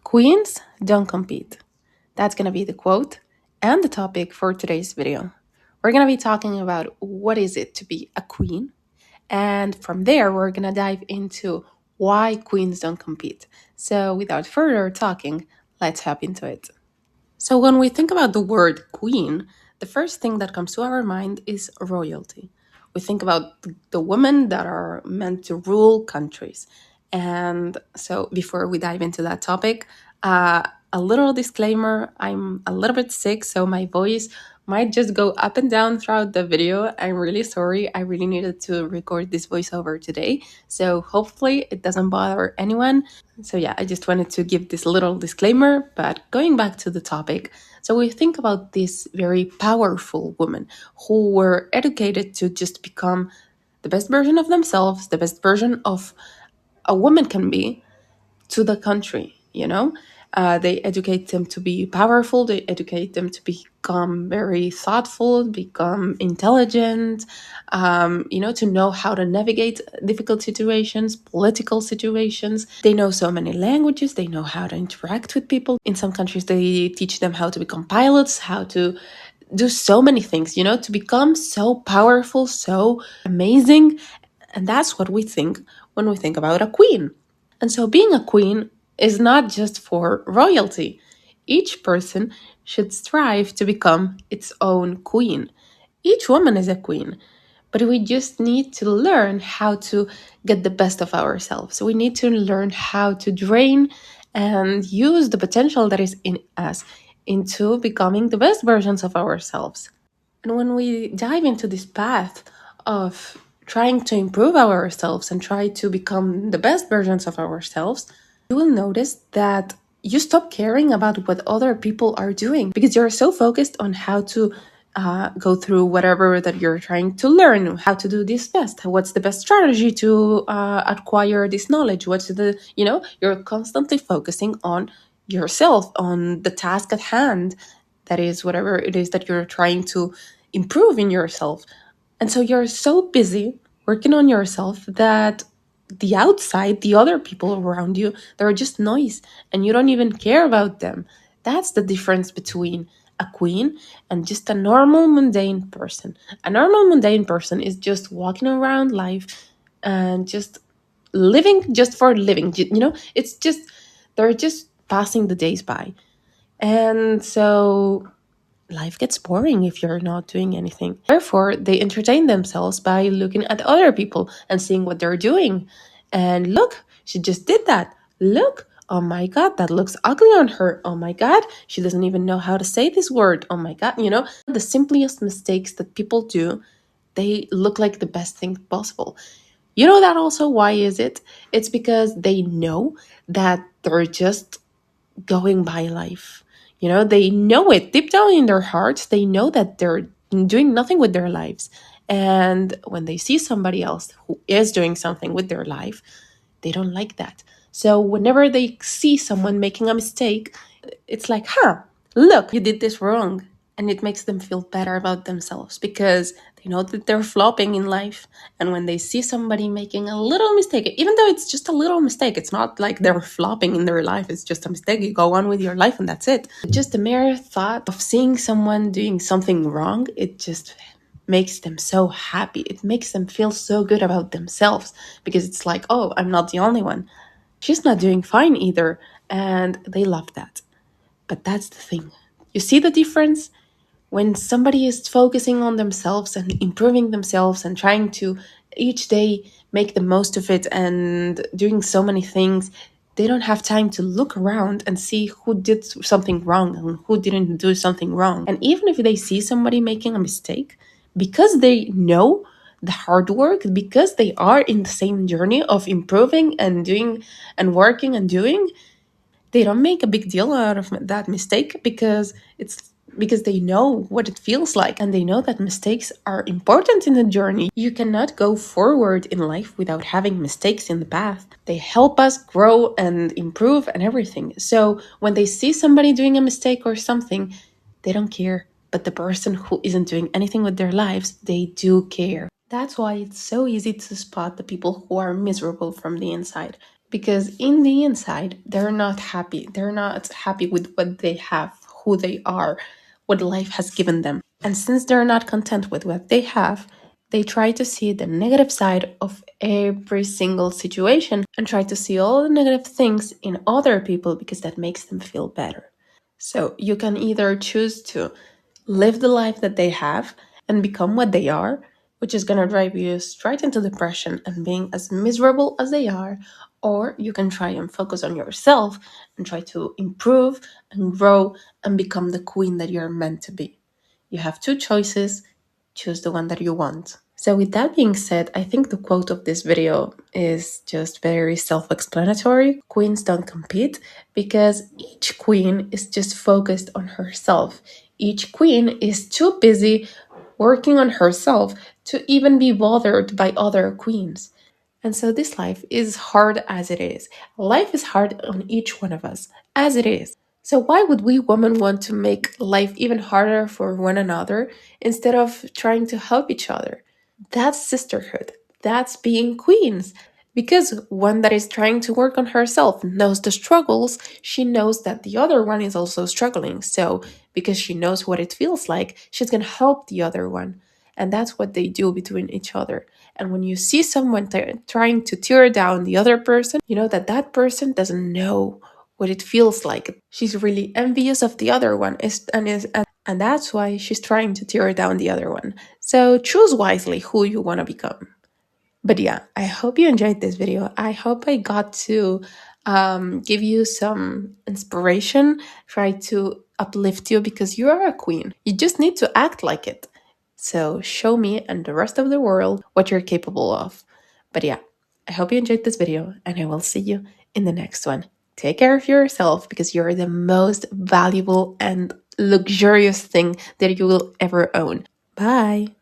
Queens don't compete. That's going to be the quote and the topic for today's video. We're going to be talking about what is it to be a queen, and from there we're going to dive into why queens don't compete. So without further talking, let's hop into it. So when we think about the word queen, the first thing that comes to our mind is royalty. We think about the women that are meant to rule countries. And so before we dive into that topic, a little disclaimer, I'm a little bit sick, so my voice might just go up and down throughout the video. I'm really sorry. I really needed to record this voiceover today. So hopefully it doesn't bother anyone. So yeah, I just wanted to give this little disclaimer, but going back to the topic. So we think about these very powerful women who were educated to just become the best version of themselves, the best version of a woman can be to the country, They educate them to be powerful, they educate them to become very thoughtful, become intelligent, to know how to navigate difficult situations, political situations. They know so many languages, they know how to interact with people. In some countries, they teach them how to become pilots, how to do so many things, to become so powerful, so amazing. And that's what we think when we think about a queen. And so being a queen is not just for royalty. Each person should strive to become its own queen. Each woman is a queen, but we just need to learn how to get the best of ourselves. We need to learn how to drain and use the potential that is in us into becoming the best versions of ourselves. And when we dive into this path of trying to improve ourselves and try to become the best versions of ourselves, you will notice that you stop caring about what other people are doing because you're so focused on how to go through whatever that you're trying to learn, how to do this best, what's the best strategy to acquire this knowledge, you're constantly focusing on yourself, on the task at hand, that is whatever it is that you're trying to improve in yourself. And so you're so busy working on yourself that the outside, the other people around you, they're just noise and you don't even care about them. That's the difference between a queen and just a normal mundane person. A normal mundane person is just walking around life and just living just for living. It's just, they're just passing the days by. And so life gets boring if you're not doing anything. Therefore, they entertain themselves by looking at other people and seeing what they're doing. And look, she just did that. Look, oh my God, that looks ugly on her. Oh my God, she doesn't even know how to say this word. Oh my God, the simplest mistakes that people do, they look like the best thing possible. You know that also why is it? It's because they know that they're just going by life. They know it deep down in their hearts. They know that they're doing nothing with their lives. And when they see somebody else who is doing something with their life, they don't like that. So whenever they see someone making a mistake, it's like, look, you did this wrong. And it makes them feel better about themselves because they know that they're flopping in life. And when they see somebody making a little mistake, even though it's just a little mistake, it's not like they're flopping in their life. It's just a mistake. You go on with your life and that's it. Just the mere thought of seeing someone doing something wrong, it just makes them so happy. It makes them feel so good about themselves because it's like, oh, I'm not the only one. She's not doing fine either. And they love that. But that's the thing. You see the difference? When somebody is focusing on themselves and improving themselves and trying to each day make the most of it and doing so many things, they don't have time to look around and see who did something wrong and who didn't do something wrong. And even if they see somebody making a mistake, because they know the hard work, because they are in the same journey of improving and doing and working and doing, they don't make a big deal out of that mistake because they know what it feels like and they know that mistakes are important in the journey. You cannot go forward in life without having mistakes in the path. They help us grow and improve and everything. So when they see somebody doing a mistake or something, they don't care. But the person who isn't doing anything with their lives, they do care. That's why it's so easy to spot the people who are miserable from the inside. because in the inside, they're not happy. They're not happy with what they have, who they are, what life has given them. And since they're not content with what they have, they try to see the negative side of every single situation and try to see all the negative things in other people because that makes them feel better. So you can either choose to live the life that they have and become what they are, which is going to drive you straight into depression and being as miserable as they are, or you can try and focus on yourself and try to improve and grow and become the queen that you're meant to be. You have two choices. Choose the one that you want. So, with that being said, I think the quote of this video is just very self explanatory. Queens don't compete because each queen is just focused on herself. Each queen is too busy working on herself to even be bothered by other queens. And so this life is hard as it is. Life is hard on each one of us, as it is. So why would we women want to make life even harder for one another instead of trying to help each other? That's sisterhood. That's being queens. Because one that is trying to work on herself knows the struggles, she knows that the other one is also struggling. So, because she knows what it feels like, she's going to help the other one. And that's what they do between each other. And when you see someone trying to tear down the other person, you know that that person doesn't know what it feels like. She's really envious of the other one, and that's why she's trying to tear down the other one. So choose wisely who you want to become. But yeah, I hope you enjoyed this video. I hope I got to give you some inspiration, try to uplift you because you are a queen. You just need to act like it. So show me and the rest of the world what you're capable of. But yeah, I hope you enjoyed this video and I will see you in the next one. Take care of yourself because you're the most valuable and luxurious thing that you will ever own. Bye.